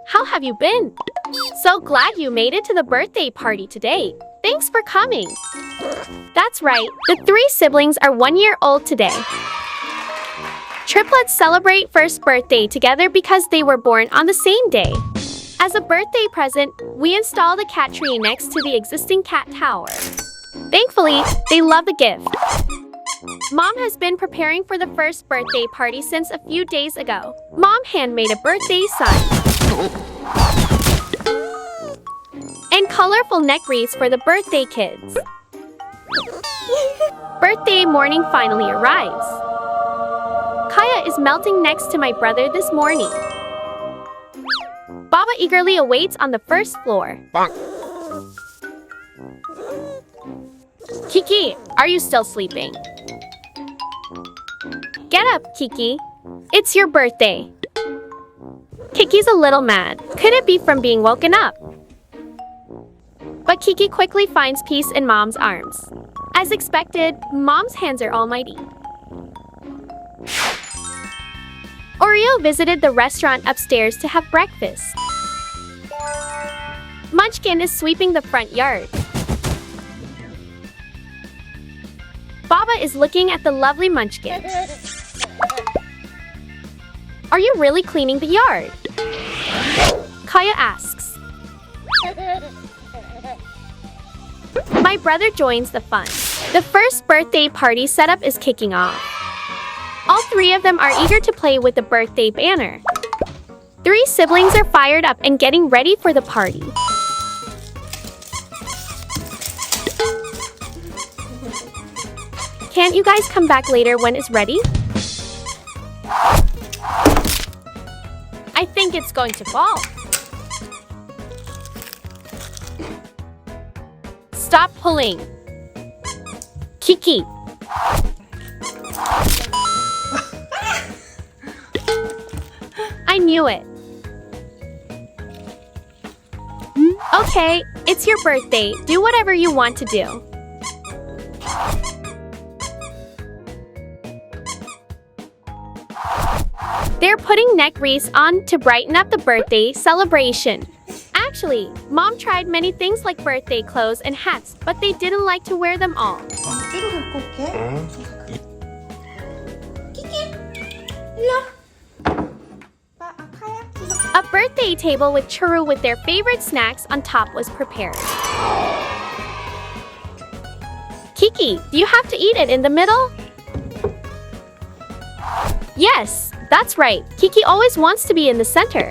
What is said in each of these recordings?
How have you been? So glad you made it to the birthday party today. Thanks for coming. That's right, the 3 siblings are 1 year old today. Triplets celebrate first birthday together because they were born on the same day. As a birthday present, we installed a cat tree next to the existing cat tower. Thankfully, they love the gift. Mom has been preparing for the first birthday party since a few days ago. Mom handmade a birthday sign and colorful neck wreaths for the birthday kids. Birthday morning finally arrives. Kaya is melting next to my brother this morning. Baba eagerly awaits on the first floor. Kiki, are you still sleeping? Get up, Kiki. It's your birthday. Kiki's a little mad. Could it be from being woken up? But Kiki quickly finds peace in Mom's arms. As expected, Mom's hands are almighty. Oreo visited the restaurant upstairs to have breakfast. Munchkin is sweeping the front yard. Baba is looking at the lovely Munchkin. Are you really cleaning the yard? Kaya asks. My brother joins the fun. The first birthday party setup is kicking off. All 3 of them are eager to play with the birthday banner. 3 siblings are fired up and getting ready for the party. Can't you guys come back later when it's ready? I think it's going to fall. Stop pulling. Kiki. I knew it. Okay, it's your birthday. Do whatever you want to do. They're putting neck wreaths on to brighten up the birthday celebration. Actually, Mom tried many things like birthday clothes and hats, but they didn't like to wear them all. A birthday table with churro with their favorite snacks on top was prepared. Kiki, do you have to eat it in the middle? Yes, that's right. Kiki always wants to be in the center.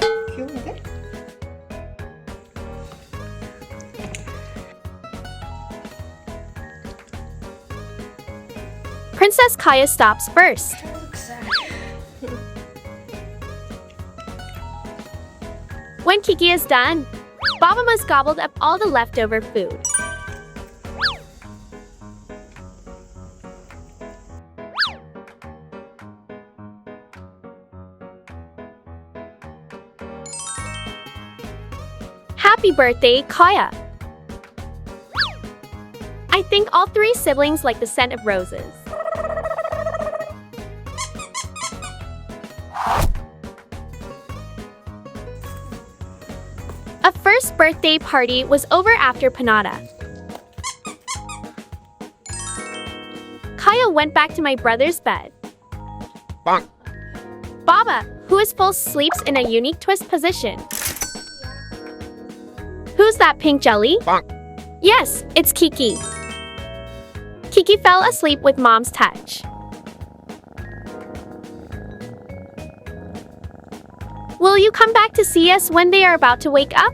Princess Kaya stops first. When Kiki is done, Baba must gobble up all the leftover food. Happy birthday, Kaya! I think all 3 siblings like the scent of roses. A first birthday party was over after Pinata. Kaya went back to my brother's bed. Bonk. Baba, who is full, sleeps in a unique twist position. Who's that pink jelly? Bonk. Yes, it's Kiki. Kiki fell asleep with Mom's touch. Will you come back to see us when they are about to wake up?